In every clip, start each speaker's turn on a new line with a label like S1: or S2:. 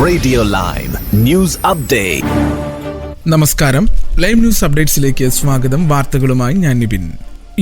S1: Radio live news update.
S2: നമസ്കാരം, live news അപ്ഡേറ്റ്സിലേക്ക് സ്വാഗതം. വാർത്തകളുമായി ഞാൻ നിബിൻ.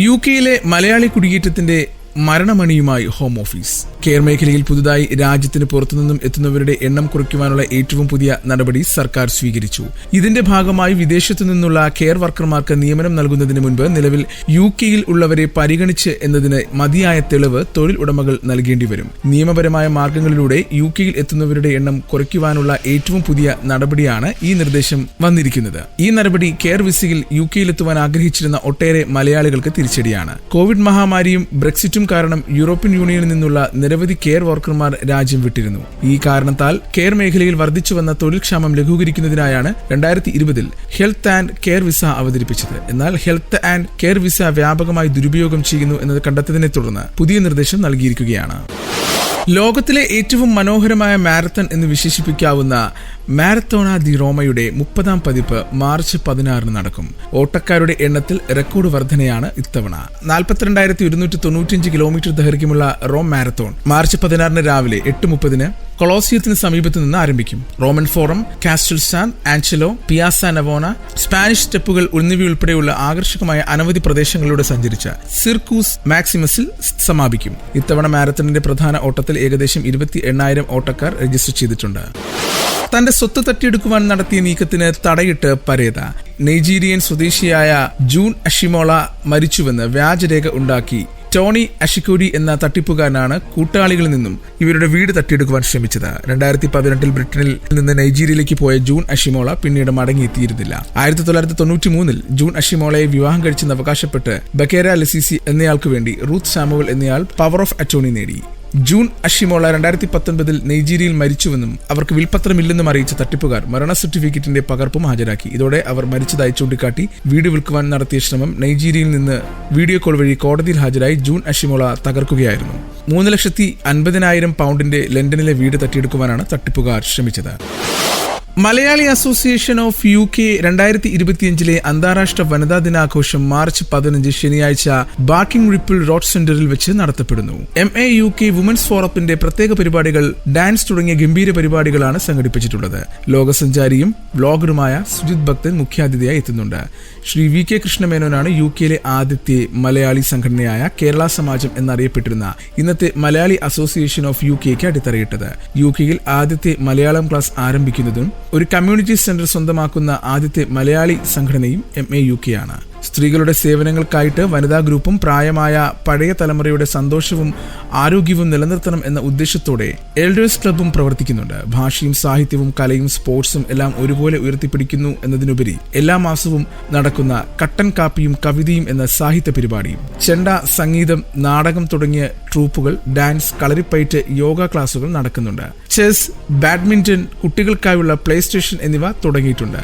S2: യുകെയിലെ മലയാളി കുടിയേറ്റത്തിന്റെ മരണമണിയുമായി ഹോം ഓഫീസ്. കെയർ മേഖലയിൽ പുതുതായി രാജ്യത്തിന് പുറത്തുനിന്നും എത്തുന്നവരുടെ എണ്ണം കുറയ്ക്കുവാനുള്ള ഏറ്റവും പുതിയ നടപടി സർക്കാർ സ്വീകരിച്ചു. ഇതിന്റെ ഭാഗമായി വിദേശത്തു നിന്നുള്ള കെയർ വർക്കർമാർക്ക് നിയമനം നൽകുന്നതിന് മുൻപ് നിലവിൽ യുകെയിൽ ഉള്ളവരെ പരിഗണിച്ച് എന്നതിന് മതിയായ തെളിവ് തൊഴിൽ ഉടമകൾ നൽകേണ്ടി വരും. നിയമപരമായ മാർഗങ്ങളിലൂടെ യുകെയിൽ എത്തുന്നവരുടെ എണ്ണം കുറയ്ക്കുവാനുള്ള ഏറ്റവും പുതിയ നടപടിയാണ് ഈ നിർദ്ദേശം വന്നിരിക്കുന്നത്. ഈ നടപടി കെയർ വിസയിൽ യുകെയിലെത്തുവാൻ ആഗ്രഹിച്ചിരുന്ന ഒട്ടേറെ മലയാളികൾക്ക് തിരിച്ചടിയാണ്. കോവിഡ് മഹാമാരിയും ബ്രെക്സിറ്റും കാരണം യൂറോപ്യൻ യൂണിയനിൽ നിന്നുള്ള നിരവധി കെയർ വർക്കർമാർ രാജ്യം വിട്ടിരുന്നു. ഈ കാരണത്താൽ കെയർ മേഖലയിൽ വർദ്ധിച്ചുവന്ന തൊഴിൽക്ഷാമം ലഘൂകരിക്കുന്നതിനായാണ് 2020 ഹെൽത്ത് ആൻഡ് കെയർ വിസ അവതരിപ്പിച്ചത്. എന്നാൽ ഹെൽത്ത് ആൻഡ് കെയർ വിസ വ്യാപകമായി ദുരുപയോഗം ചെയ്യുന്നു എന്നത് കണ്ടെത്തിയതിനെ തുടർന്ന് പുതിയ നിർദ്ദേശം നൽകിയിരിക്കുകയാണ്. ലോകത്തിലെ ഏറ്റവും മനോഹരമായ മാരത്തൺ എന്ന് വിശേഷിപ്പിക്കാവുന്ന മാരത്തോണ ദി റോമയുടെ 30ാം പതിപ്പ് മാർച്ച് 16 നടക്കും. ഓട്ടക്കാരുടെ എണ്ണത്തിൽ റെക്കോർഡ് വർധനയാണ് ഇത്തവണ. 42,195 കിലോമീറ്റർ ദൈർഘ്യമുള്ള റോം മാരത്തോൺ മാർച്ച് 16 രാവിലെ 8:30 കൊളോസിയത്തിന് സമീപത്ത് നിന്ന് ആരംഭിക്കും. Roman forum, Castel San Angelo, Piazza Navona, Spanish സ്റ്റെപ്പുകൾ എന്നിവയുൾപ്പെടെയുള്ള ആകർഷകമായ അനവധി പ്രദേശങ്ങളിലൂടെ സഞ്ചരിച്ച സിർക്കൂസ് മാക്സിമസിൽ സമാപിക്കും. ഇത്തവണ മാരത്തണിന്റെ പ്രധാന ഓട്ടത്തിൽ ഏകദേശം 28,000 ഓട്ടക്കാർ രജിസ്റ്റർ ചെയ്തിട്ടുണ്ട്. തന്റെ സ്വത്ത് തട്ടിയെടുക്കുവാൻ നടത്തിയ നീക്കത്തിന് തടയിട്ട് പരേത. നൈജീരിയൻ സ്വദേശിയായ ജൂൺ അഷിമോള മരിച്ചുവെന്ന് വ്യാജരേഖ ഉണ്ടാക്കി ടോണി അഷിക്കോരി എന്ന തട്ടിപ്പുകാരനാണ് കൂട്ടാളികളിൽ നിന്നും ഇവരുടെ വീട് തട്ടിയെടുക്കുവാൻ ശ്രമിച്ചത്. 2018 ബ്രിട്ടനിൽ നിന്ന് നൈജീരിയയിലേക്ക് പോയ ജൂൺ അഷിമോള പിന്നീട് മടങ്ങിയെത്തിയിരുന്നില്ല. 1993 ജൂൺ അഷിമോളയെ വിവാഹം കഴിച്ചെന്ന് അവകാശപ്പെട്ട് ബക്കേര ലസീസി എന്നയാൾക്ക് വേണ്ടി റൂത്ത് സാമുവൽ എന്നയാൾ പവർ ഓഫ് അറ്റോർണി നേടി. ജൂൺ അഷിമോള 2019 നൈജീരിയയിൽ മരിച്ചുവെന്നും അവർക്ക് വിൽപത്രമില്ലെന്നും അറിയിച്ച തട്ടിപ്പുകാർ മരണ സർട്ടിഫിക്കറ്റിന്റെ പകർപ്പും ഹാജരാക്കി. ഇതോടെ അവർ മരിച്ചതായി ചൂണ്ടിക്കാട്ടി വീട് വിൽക്കുവാൻ നടത്തിയ ശ്രമം നൈജീരിയയിൽ നിന്ന് വീഡിയോ കോൾ വഴി കോടതിയിൽ ഹാജരായി ജൂൺ അഷിമോള തകർക്കുകയായിരുന്നു. 3,50,000 പൗണ്ടിന്റെ ലണ്ടനിലെ വീട് തട്ടിയെടുക്കുവാനാണ് തട്ടിപ്പുകാർ ശ്രമിച്ചത്. മലയാളി അസോസിയേഷൻ ഓഫ് UK 2025 അന്താരാഷ്ട്ര വനിതാ ദിനാഘോഷം മാർച്ച് 15 ശനിയാഴ്ച ബാക്കിംഗ് റിപ്പിൾ റോഡ് സെന്ററിൽ വെച്ച് നടത്തപ്പെടുന്നു. MAUK വുമൻസ് ഫോറത്തിന്റെ പ്രത്യേക പരിപാടികൾ, ഡാൻസ് തുടങ്ങിയ ഗംഭീര പരിപാടികളാണ് സംഘടിപ്പിച്ചിട്ടുള്ളത്. ലോകസഞ്ചാരിയും വ്ലോഗറുമായ സുജിത് ഭക്തൻ മുഖ്യാതിഥിയായി എത്തുന്നുണ്ട്. ശ്രീ VK കൃഷ്ണമേനോനാണ് യുകെയിലെ ആദ്യത്തെ മലയാളി സംഘടനയായ കേരള സമാജം എന്നറിയപ്പെട്ടിരുന്ന ഇന്നത്തെ മലയാളി അസോസിയേഷൻ ഓഫ് UKക്ക് അടിത്തറയിട്ടത്. യുകെയിൽ ആദ്യത്തെ മലയാളം ക്ലാസ് ആരംഭിക്കുന്നതും ഒരു കമ്മ്യൂണിറ്റി സെന്റർ സ്വന്തമാക്കുന്ന ആദ്യത്തെ മലയാളി സംഘടനയും MAUK ആണ്. സ്ത്രീകളുടെ സേവനങ്ങൾക്കായിട്ട് വനിതാ ഗ്രൂപ്പും പ്രായമായ പഴയ തലമുറയുടെ സന്തോഷവും ആരോഗ്യവും നിലനിർത്തണം എന്ന ഉദ്ദേശത്തോടെ എൽഡേഴ്സ് ക്ലബ്ബും പ്രവർത്തിക്കുന്നുണ്ട്. ഭാഷയും സാഹിത്യവും കലയും സ്പോർട്സും എല്ലാം ഒരുപോലെ ഉയർത്തിപ്പിടിക്കുന്നു എന്നതിനുപരി എല്ലാ മാസവും നടക്കുന്ന കട്ടൻ കാപ്പിയും കവിതയും എന്ന സാഹിത്യ പരിപാടിയും, ചെണ്ട, സംഗീതം, നാടകം തുടങ്ങിയ ട്രൂപ്പുകൾ, ഡാൻസ്, കളരിപ്പയറ്റ്, യോഗ ക്ലാസുകൾ നടക്കുന്നുണ്ട്. ചെസ്, ബാഡ്മിന്റൺ, കുട്ടികൾക്കായുള്ള പ്ലേ സ്റ്റേഷൻ എന്നിവ തുടങ്ങിയിട്ടുണ്ട്.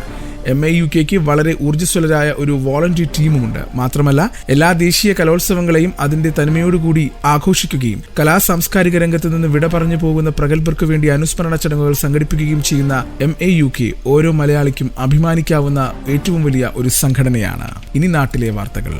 S2: MAUKക്ക് വളരെ ഊർജ്ജസ്വലരായ ഒരു വോളണ്ടിയർ ടീമുമുണ്ട്. മാത്രമല്ല എല്ലാ ദേശീയ കലോത്സവങ്ങളെയും അതിന്റെ തനിമയോടുകൂടി ആഘോഷിക്കുകയും കലാ സാംസ്കാരിക രംഗത്ത് നിന്ന് വിട പറഞ്ഞു പോകുന്ന പ്രഗത്ഭർക്ക് വേണ്ടി അനുസ്മരണ ചടങ്ങുകൾ സംഘടിപ്പിക്കുകയും ചെയ്യുന്ന MAUK ഓരോ മലയാളിക്കും അഭിമാനിക്കാവുന്ന ഏറ്റവും വലിയ ഒരു സംഘടനയാണ്. ഇനി നാട്ടിലെ വാർത്തകൾ.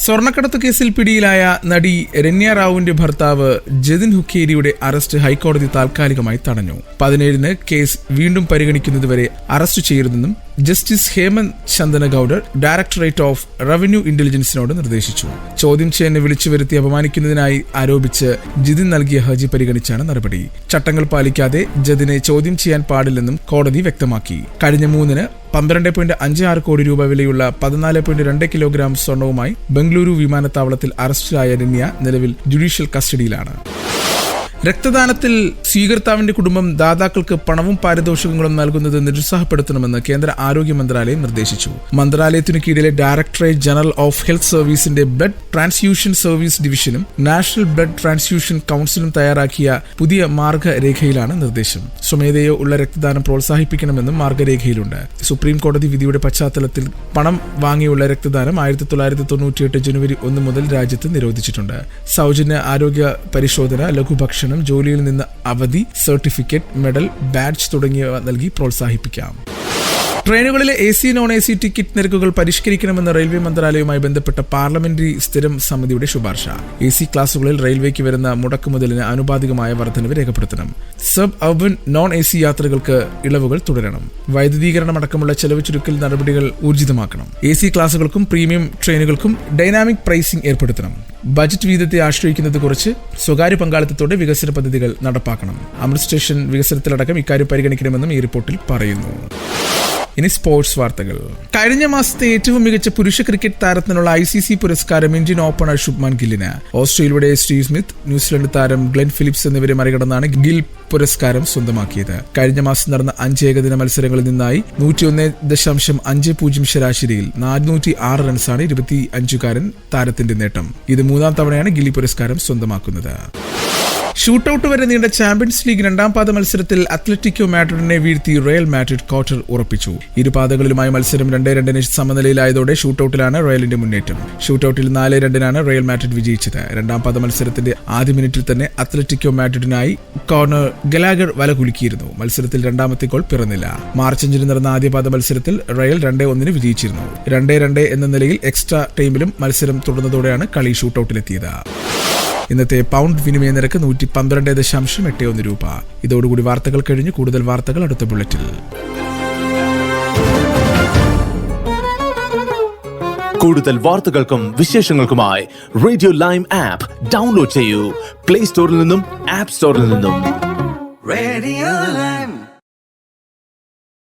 S2: സ്വർണ്ണക്കടത്ത് കേസിൽ പിടിയിലായ നടി രണ്യ റാവുവിന്റെ ഭർത്താവ് ജതിൻ ഹുക്കേരിയുടെ അറസ്റ്റ് ഹൈക്കോടതി താൽക്കാലികമായി തടഞ്ഞു. 17 കേസ് വീണ്ടും പരിഗണിക്കുന്നതുവരെ അറസ്റ്റ് ചെയ്യരുതെന്നും justice Hemant Chandangoudar directorate of revenue ഇന്റലിജൻസിനോട് നിർദ്ദേശിച്ചു. ചോദ്യം ചെയ്യാൻ വിളിച്ചു വരുത്തി അപമാനിക്കുന്നതിനായി ആരോപിച്ച് ജിതിൻ നൽകിയ ഹർജി പരിഗണിച്ചാണ് നടപടി. ചട്ടങ്ങൾ പാലിക്കാതെ ജതിനെ ചോദ്യം ചെയ്യാൻ പാടില്ലെന്നും കോടതി വ്യക്തമാക്കി. കഴിഞ്ഞ 3-ന് 12.56 കോടി രൂപ വിലയുള്ള 14.2 കിലോഗ്രാം സ്വർണവുമായി ബംഗളൂരു വിമാനത്താവളത്തിൽ അറസ്റ്റിലായ രണ്യ നിലവിൽ ജുഡീഷ്യൽ കസ്റ്റഡിയിലാണ്. രക്തദാനത്തിൽ സ്വീകർത്താവിന്റെ കുടുംബം ദാതാക്കൾക്ക് പണവും പാരിതോഷികങ്ങളും നൽകുന്നത് നിരുത്സാഹപ്പെടുത്തണമെന്ന് കേന്ദ്ര ആരോഗ്യ മന്ത്രാലയം നിർദ്ദേശിച്ചു. മന്ത്രാലയത്തിനു കീഴിലെ ഡയറക്ടറേറ്റ് ജനറൽ ഓഫ് ഹെൽത്ത് സർവീസിന്റെ ബ്ലഡ് ട്രാൻസ്ഫ്യൂഷൻ സർവീസ് ഡിവിഷനും നാഷണൽ ബ്ലഡ് ട്രാൻസ്ഫ്യൂഷൻ കൌൺസിലും തയ്യാറാക്കിയ പുതിയ മാർഗരേഖയിലാണ് നിർദ്ദേശം. സ്വമേധയോ ഉള്ള രക്തദാനം പ്രോത്സാഹിപ്പിക്കണമെന്നും മാർഗരേഖയിലുണ്ട്. സുപ്രീം കോടതി വിധിയുടെ പശ്ചാത്തലത്തിൽ പണം വാങ്ങിയുള്ള രക്തദാനം 1998 ജനുവരി 1 മുതൽ രാജ്യത്ത് നിരോധിച്ചിട്ടുണ്ട്. സൗജന്യ ആരോഗ്യ പരിശോധന, ലഘുഭക്ഷണം, ജോലിയിൽ നിന്ന് അവധി, സർട്ടിഫിക്കറ്റ്, മെഡൽ, ബാഡ്ജ് തുടങ്ങിയവ നൽകി പ്രോത്സാഹിപ്പിക്കാം. ട്രെയിനുകളിലെ AC നോൺ AC ടിക്കറ്റ് നിരക്കുകൾ പരിഷ്കരിക്കണമെന്ന റെയിൽവേ മന്ത്രാലയവുമായി ബന്ധപ്പെട്ട പാർലമെന്ററി സ്ഥിരം സമിതിയുടെ ശുപാർശ. AC ക്ലാസുകളിൽ റെയിൽവേക്ക് വരുന്ന മുടക്കുമുതലിന് ആനുപാതികമായ വർധനവ് രേഖപ്പെടുത്തണം. സബ് അർബൻ നോൺ AC യാത്രകൾക്ക് ഇളവുകൾ തുടരണം. വൈദ്യുതീകരണം അടക്കമുള്ള ചെലവ് ചുരുക്കൽ നടപടികൾ ഊർജിതമാക്കണം. AC ക്ലാസുകൾക്കും പ്രീമിയം ട്രെയിനുകൾക്കും ഡൈനാമിക് പ്രൈസിംഗ് ഏർപ്പെടുത്തണം. ബജറ്റ് വീതത്തെ ആശ്രയിക്കുന്നത് കുറച്ച് സ്വകാര്യ പങ്കാളിത്തത്തോടെ വികസന പദ്ധതികൾ നടപ്പാക്കണം. അമൃത് സ്റ്റേഷൻ വികസനത്തിലടക്കം ഇക്കാര്യം പരിഗണിക്കണമെന്നും ഈ റിപ്പോർട്ടിൽ പറയുന്നു. ഇനി സ്പോർട്സ് വാർത്തകൾ. കഴിഞ്ഞ മാസത്തെ ഏറ്റവും മികച്ച പുരുഷ ക്രിക്കറ്റ് താരത്തിനുള്ള ICC പുരസ്കാരം ഇന്ത്യൻ ഓപ്പണർ ശുഭ്മാൻ ഗില്ലിന്. ഓസ്ട്രേലിയയുടെ സ്റ്റീവ് സ്മിത്ത്, ന്യൂസിലൻഡ് താരം ഗ്ലെൻ ഫിലിപ്സ് എന്നിവരെ മറികടന്നാണ് ഗിൽ പുരസ്കാരം സ്വന്തമാക്കിയത്. കഴിഞ്ഞ മാസം നടന്ന 5 ഏകദിന മത്സരങ്ങളിൽ നിന്നായി 101.50 ശരാശരിയിൽ 406 റൺസാണ് 25-കാരൻ താരത്തിന്റെ നേട്ടം. ഇത് 3ാം തവണയാണ് ഗില്ലി പുരസ്കാരം സ്വന്തമാക്കുന്നത്. ഷൂട്ടൌട്ട് വരെ നീണ്ട ചാമ്പ്യൻസ് ലീഗ് 2ാം പാദ മത്സരത്തിൽ അത്ലറ്റിക്കോ മാഡ്രിഡിനെ വീഴ്ത്തി റയൽ മാഡ്രിഡ് ക്വാർട്ടർ ഉറപ്പിച്ചു. ഇരു പാതകളിലുമായി മത്സരം 2-2 സമനിലയിലായതോടെ ഷൂട്ടൌട്ടിലാണ് റയലിന്റെ മുന്നേറ്റം. ഷൂട്ടൌട്ടിൽ 4-2 റയൽ മാഡ്രിഡ് വിജയിച്ചത്. 2ാം പാദ മത്സരത്തിന്റെ ആദ്യ മിനിറ്റിൽ തന്നെ അത്ലറ്റിക്കോ മാഡ്രിഡിനായി കോർണർ ഗലാഗർ വല കുലുക്കിയിരുന്നു. മത്സരത്തിൽ 2ാമത്തെ ഗോൾ പിറന്നില്ല. മാർച്ച് 5 നടന്ന ആദ്യ പാദ മത്സരത്തിൽ റയൽ 2-1 വിജയിച്ചിരുന്നു. 2-2 എന്ന നിലയിൽ എക്സ്ട്രാ ടൈമിലും മത്സരം തുടർന്നതോടെയാണ് കളി ഷൂട്ടൌട്ടിലെത്തിയത്. ഇന്നത്തെ പൗണ്ട് വിനിമയ നിരക്ക് 112.81 രൂപ. ഇതോടുകൂടി വാർത്തകൾ കഴിഞ്ഞ് കൂടുതൽ വാർത്തകൾ അടുത്ത ബുള്ളറ്റിൽ.
S1: കൂടുതൽ വാർത്തകൾക്കും വിശേഷങ്ങൾക്കുമായി റേഡിയോ ലൈം ആപ്പ് ഡൗൺലോഡ് ചെയ്യൂ. പ്ലേ സ്റ്റോറിൽ നിന്നും ആപ്പ് സ്റ്റോറിൽ നിന്നും.
S3: Radio Lime.